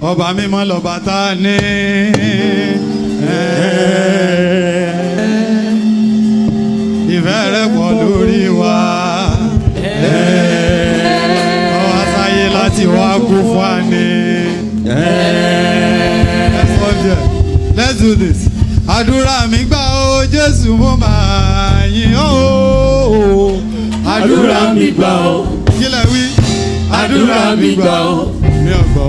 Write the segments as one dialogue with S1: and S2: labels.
S1: ọba mímọ́ lọ́ba tá a ní. Ìfẹ́ rẹ̀ pọ̀ lórí wa. Ọwọ́ sáyé láti wá kú fún wa ní. Let's do this. Àdúrà mi gbà ó Jésù mo máa yìn ọ́ o.
S2: Àdúrà mi gbà ó.
S1: Kí lẹ wí?
S2: Àdúrà mi gbà ó.
S1: Mi ò gbọ́.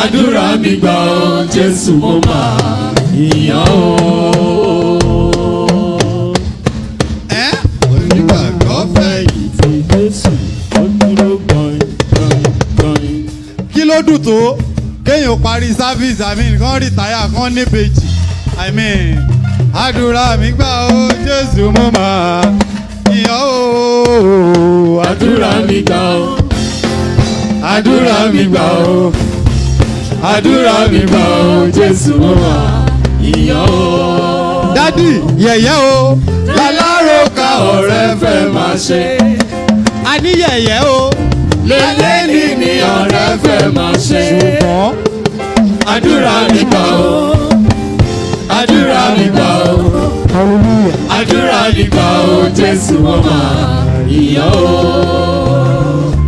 S2: Àdúrà mi gbà ó Jésù mo máa yìn ọ́ o.
S1: Onígbàgbọ́ fẹ̀yìntì
S2: Jésù ó dúró gbọ̀nyìn.
S1: Kí ló dùn tó kéèyàn parí service kan rìtáyà kan ní péjì àdúrà mi gbà ó Jésù mo máa yìn ọ́ o.
S2: Àdúrà mi gbà ó. Àdúrà mi gbà ó. Àdúrà mi gbà ó Jésù mo máa yìn ọ́ o.
S1: Dádì yẹ̀yẹ́ o.
S2: Láláròkà ọ̀rẹ́ fẹ́ máa ṣe.
S1: A ní yẹ̀yẹ́ o.
S2: Lélẹ́ni ni ọ̀rẹ́ fẹ́ máa ṣe.
S1: Ṣùgbọ́n
S2: àdúrà mi gbà ó. Àdúrà mi gbà ó. Àdúrà mi gbà ó Jésù mo máa yìn ọ́ o.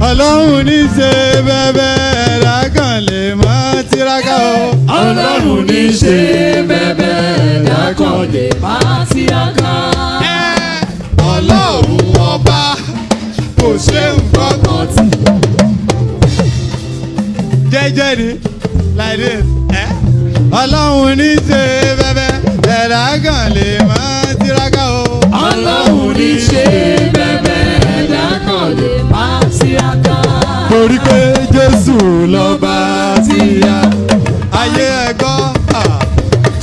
S1: Ọlọ́run ní ṣe bẹ́bẹ́ ẹ̀dá kan lè máa tiraka o.
S2: Ọlọ́run ní ṣe bẹ́bẹ́ ẹ̀dá kan lè máa tiraka.
S1: Ọlọ́run ọba kò ṣe nǹkan kan tí. Jẹ́jẹ́ ni like this. Ọlọ́run ní ṣe bẹ́bẹ́ ẹ̀dá kan lè máa tiraka o.
S2: Ọlọ́run ní ṣe bẹ́bẹ́ ẹ̀dá kan lè máa tiraka.
S1: Torí pé Jésù
S2: Lọ́ba tí a
S1: ayé ẹ̀kọ́.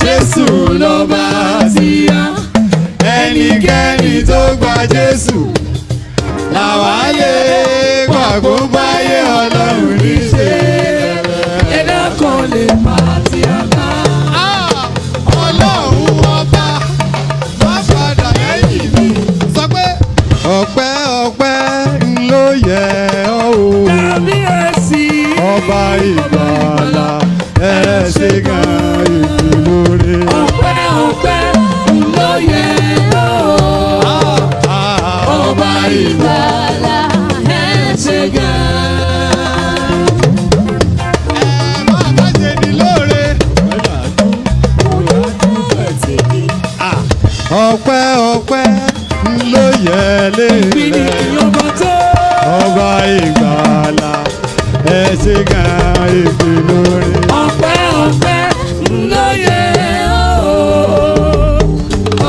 S2: Jésù lọ́ba tí a
S1: Ẹnikẹ́ni tó gba Jésù làwa lè gbàgbọ́ báyé Ọlọ́run ní ṣe.
S2: ẹ̀dá kan lè máa tiraka.
S1: Ọlọ́run ọba má padà lẹ́yìn mi. Sọ pé ọpẹ́ ọpẹ́ ló yẹ ọ́ o.
S2: Kábíyèsí.
S1: Ọba ìgbàlà ẹ ṣe gan ìdúróore.
S2: Ọpẹ́ ọpẹ́ ló yẹ ọ́. Ọba ìgbàlà ẹ ṣe gan.
S1: Má ṣe ní lóore. Ọpẹ́ ọpẹ́ ló yẹ léèrè. Ọba ìgbàlà ẹ ṣe gan ìdúróore.
S2: Ọpẹ́ ọpẹ́ ló yẹ ọ́.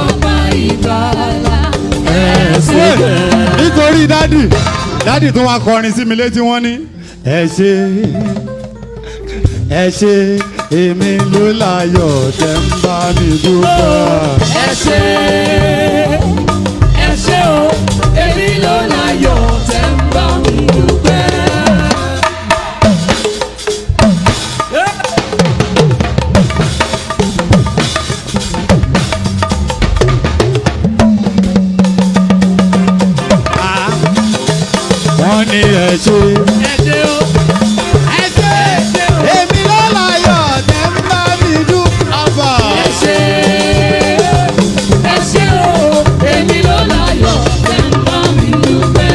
S2: Ọba ìgbàlà ẹ ṣe gan.
S1: Nítorí dádì tó wá kọrin sí mi létí wọ́n ní ẹ ṣé èmi ló láyọ̀ tẹ́ ń bá mi dúpẹ́.
S2: Ẹ ṣé o, èmi ló láyọ̀ tẹ́ ń bá mi dúpẹ́.
S1: Wọ́n ní ẹ ṣé èmi ló láyọ̀ tẹ́ ń bá mi dúpẹ́.
S2: Ẹ ṣé o, èmi ló láyọ̀ tẹ́ ń bá mi dúpẹ́.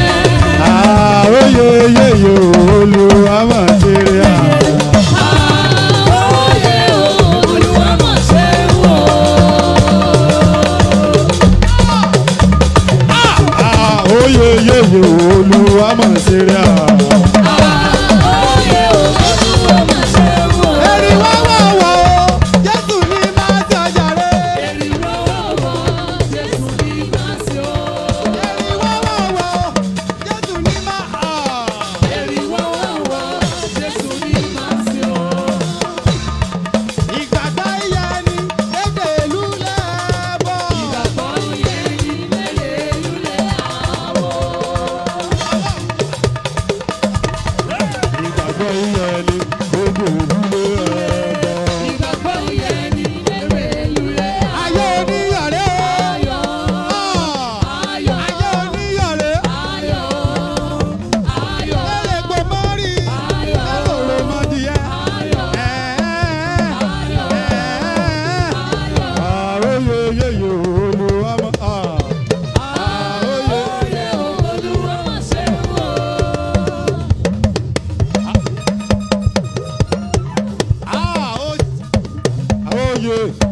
S1: Àróyè yéyò Olúwa máa ṣeré à.
S2: Àróyè o, Olúwa máa ṣe wò.
S1: Àróyè yéyò Olúwa máa ṣeré à.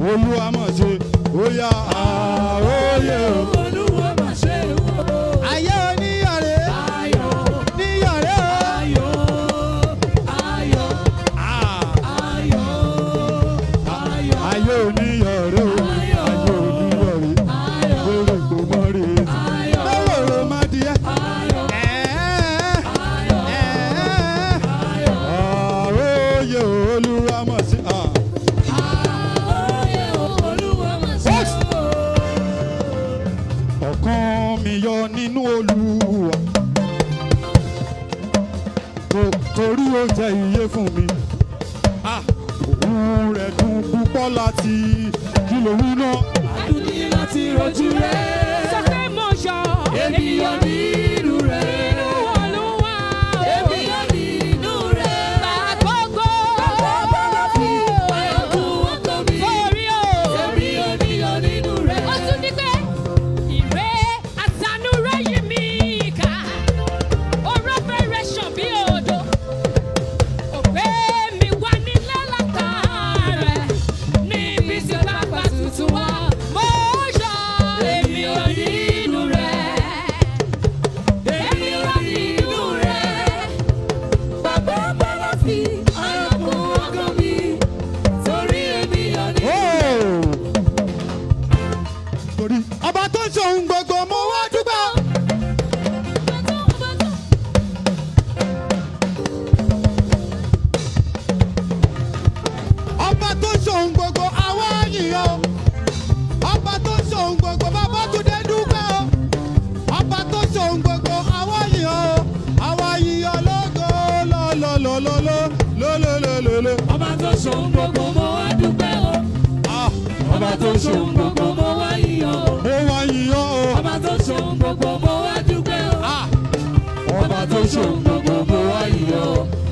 S1: Olúwa mọ̀ ṣe ó yá àóyè o.
S2: Olúwa mọ̀ ṣe o.
S1: Ayé oníyọ̀rẹ́.
S2: Ayọ̀.
S1: Níyọ̀rẹ́ o.
S2: Ayọ̀. Ayọ̀. Ayọ̀. Ayọ̀.
S1: Ayé oníyọ̀rẹ́ o. Ayé oníyọ̀rẹ́. Lórí gbòmọ́rè. Lóró má díẹ̀. Àóyè Olúwa mọ̀ ṣe. Ọkàn mi yọ nínú Olúwa torí ó jẹ́ iye fún mi. Òun rẹ̀ dùn púpọ̀ láti kí lòun náà.
S2: Adùn ní láti rojú rẹ̀.
S3: Sọ pé mo yọ̀.
S2: Èmi yọ̀ nínú rẹ̀.
S3: Nínú Olúwa.
S2: Èmi yọ̀ nínú rẹ̀.
S3: Àkókò.
S2: Bàbá fi ọkùn ọkọ mi.
S3: Orí o.
S2: Èmi yọ̀ nínú rẹ̀.
S3: Ó tún ní pé ìwé àtànú rẹ̀ yí mi ká. Oró fẹ́rẹ̀ ṣàn bí odò. Òpè mi wà nílẹ̀ látà rẹ̀. Níbi tí pápá tuntun wà. Mo yọ̀.
S2: Èmi yọ̀ nínú rẹ̀. Èmi yọ̀ nínú rẹ̀. Bàbá fi ọkùn ọkọ mi. Torí èmi yọ̀ nínú rẹ̀.
S1: Torí ọba tó ṣe ohun gbogbo mo wá dúpẹ́. Ọba tó ṣe ohun gbogbo àwa yìn ọ́. Ọba tó ṣe ohun gbogbo bàbá tó dé dúpẹ́ o. Ọba tó ṣe ohun gbogbo àwa yìn ọ́. Àwa yìn ọ́ lógo lólólólólólólólóló.
S2: Ọba tó ṣohun gbogbo mo wá dúpẹ́ o. Ọba tó ṣohun gbogbo mo wá yìn ọ́.
S1: Mo wá yìn ọ́ o.
S2: Ọba tó ṣohun gbogbo mo wá dúpẹ́ o. Ọba tó ṣohun gbogbo mo wá yìn ọ́.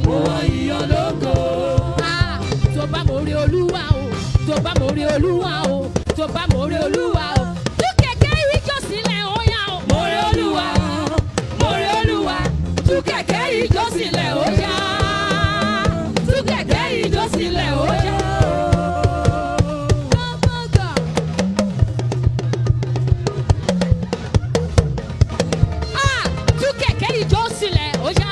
S2: Mo wá yìn ọ́ lógo.
S3: Tó bá mo rí Olúwa o. Tó bá mo rí Olúwa o. Tó bá mo rí Olúwa o. Tú kẹ̀kẹ́ ìjọ sílẹ̀ ó yá o.
S2: Mo rí Olúwa, mo rí Olúwa. Tú kẹ̀kẹ́ ìjọ sílẹ̀ ó yá. Tú kẹ̀kẹ́ ìjọ sílẹ̀ ó yá.
S3: Tú kẹ̀kẹ́ ìjọ sílẹ̀ ó yá.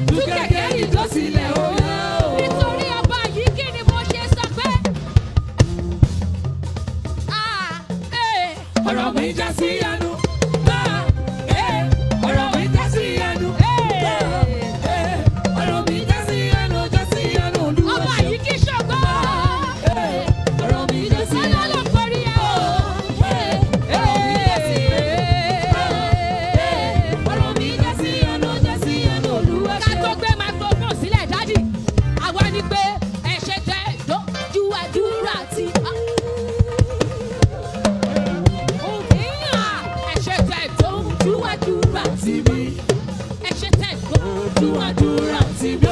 S2: Tú kẹ̀kẹ́ ìjọ sílẹ̀ ó yá.
S3: Nítorí ọba yìí kí ni mo ṣe sọ pé.
S2: Ọ̀rọ̀ mi já sí ẹnu. Ọ̀rọ̀ mi já sí ẹnu. Ọ̀rọ̀ mi já sí ẹnu, já sí ẹnu Olúwa
S3: Ọba
S2: ṣeun.
S3: yìí kì í ṣọgbọ́n.
S2: Ọ̀rọ̀ mi já sí ẹnu.
S3: Ọlọ́lọ́ kọrí ẹ̀ o.
S2: Ọ̀rọ̀ mi já sí ẹnu. Ọ̀rọ̀ mi já sí ẹnu, já sí ẹnu Olúwa
S3: Ká
S2: ṣeun.
S3: tó gbé microphone sílẹ̀ dádì, àwa ni pé ẹ̀ṣẹ̀ tẹ lójú àdúrà tí. Ẹ̀ṣẹ̀ tẹ lójú àdúrà tí.
S2: Tí mi,
S3: Ẹ̀ṣẹ̀ tẹ lójú
S2: ojú
S3: àdúrà
S2: àdúrà tí mi ó.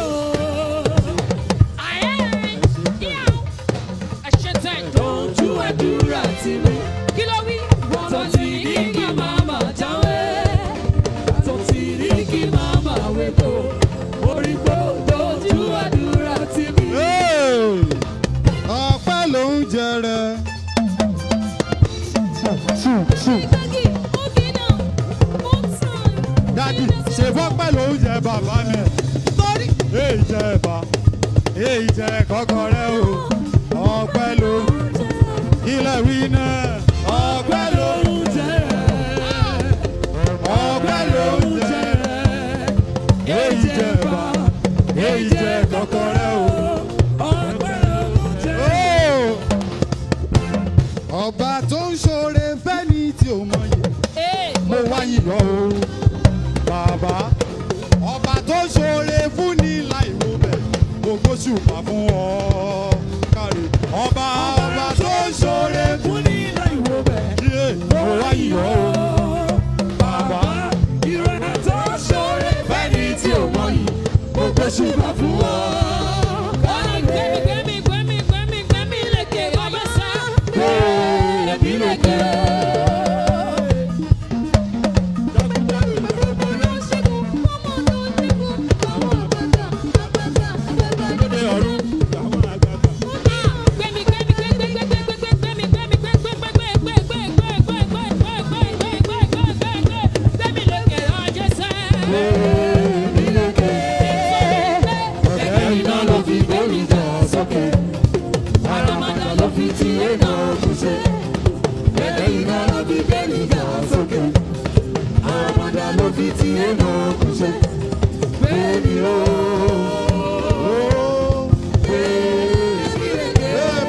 S3: ẹ̀ṣẹ̀ tẹ
S2: Ojú àdúrà tí mi.
S3: kí ló wí?
S2: Tó ti ní kí màmá jáwé. Tó ti ní kí màmá wépo. Orí gbogbo ojú àdúrà tí mi.
S1: Ọpẹ́ ló ń jẹrẹ. Dádì ṣe fọ́pẹ́ ló ń jẹ bàbá mi. Torí èyí jẹ ẹ̀bà, èyí jẹ kọ́kọ́rẹ́ o. Ọpẹ́ ló ilẹ̀ wí náà. Ọpẹ́ ló ń jẹ. Ọpẹ́ ló ń jẹ. Èyí jẹ ẹ̀bà, èyí jẹ kọ́kọ́rẹ́ o. Ọba tó ń ṣoore fẹ́ni tí ò mọyì. Mo wá yìnyín o, bàbá. Ọba tó ń ṣoore fún ní láì wo bẹ̀. Gbogbo ṣùpà fún ọ kárí. Ọba tó ń ṣoore fún ní láì wo bẹ̀. Mo wá yìnyín o, bàbá.
S2: Fẹ́ni tí ò mọyì, gbogbo ṣùgbọ́n fún ọ.
S3: Gbẹ́mí lékè ọba sá.
S2: Èmi lè kẹ́.
S3: Gbẹ́mí
S2: ti ẹ̀nà òkúṣe. Lẹ́yìn náà ló fi bẹ́ẹ̀ni jà sókè. Àmàdà ló fi ti ẹ̀nà òkúṣe. Bẹ́ẹ̀ni o.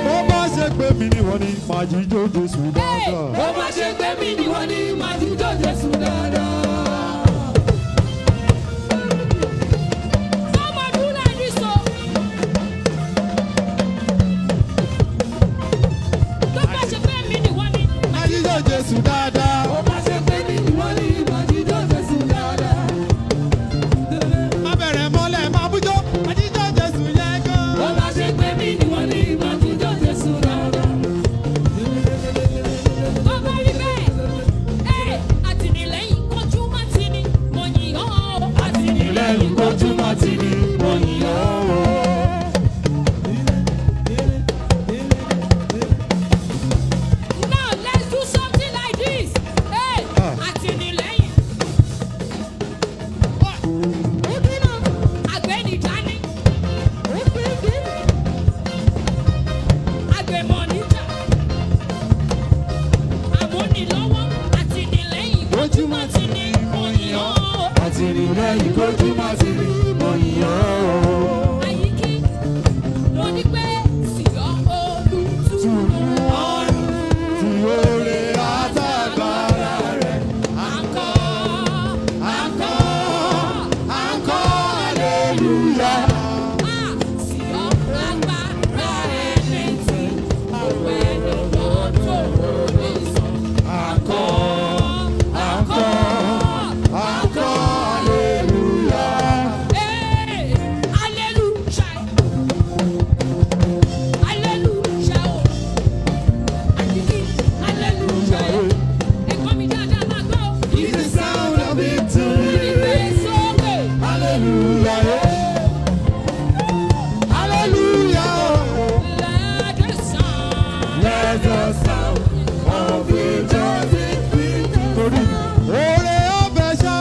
S1: Bó bá ṣe pé mi ni wọ́n ní máa jíjó Jésù dáadáa.
S2: Bó bá ṣe pé mi ni wọ́n ní máa jíjó Jésù dáadáa.
S1: Jésù dáadáa.
S2: Ó bá ṣe pé mi ni wọ́n ní máa jíjó Jésù dáadáa.
S1: Má bẹ̀rẹ̀ mọ́lẹ̀ máa bújó, máa jíjó Jésù yẹn gan.
S2: Ó bá ṣe pé mi ni wọ́n ní máa jíjó Jésù dáadáa.
S3: Ó bá rí bẹ́ẹ̀, àtìlẹ́yìn kojú má ti ní, mo yìn ọ́.
S2: Àtìlẹ́yìn kojú má ti ní, mo yìn ọ́. Àtìlẹ́yìn kojú má ti ní, mo yìn ọ́.
S3: Àyíkí ló ní pé sí ọ olùtúrú ọ̀run.
S1: Tí oore àtàgbára rẹ̀
S3: Àńkọ́,
S1: hallelujah.
S3: sí ọ agbára ẹni tí òwe lọ́wọ́ tó lè sọ.
S1: Àńkọ́, oore ọ̀fẹ́ ṣá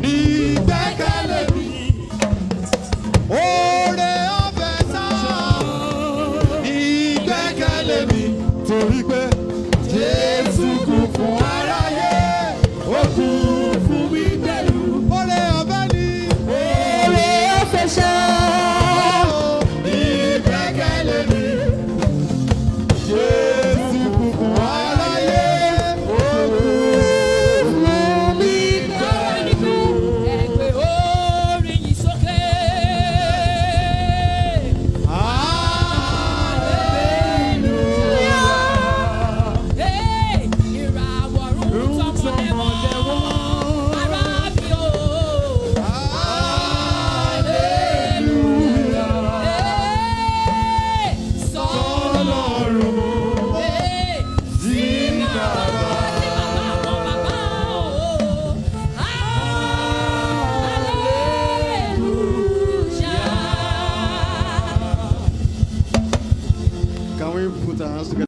S1: ní ìgbẹ́kẹ̀lé mi. Oore ọ̀fẹ́ ṣá ní ìgbẹ́kẹ̀lé mi. Torí pé Jésù kú fún aráyé, ó kú fún mi pẹ̀lú. Oore ọ̀fẹ́ ni. Oore ọ̀fẹ́ ṣá ní ìgbẹ́kẹ̀lé mi. Jésù kú fún aráyé, ó kú fún mi pẹ̀lú.
S3: Ẹgbẹ́ orin yìí sókè. Ìràwọ̀ ọ̀run tọmọdé wọn, ará bí o.
S1: Can we put our hands together?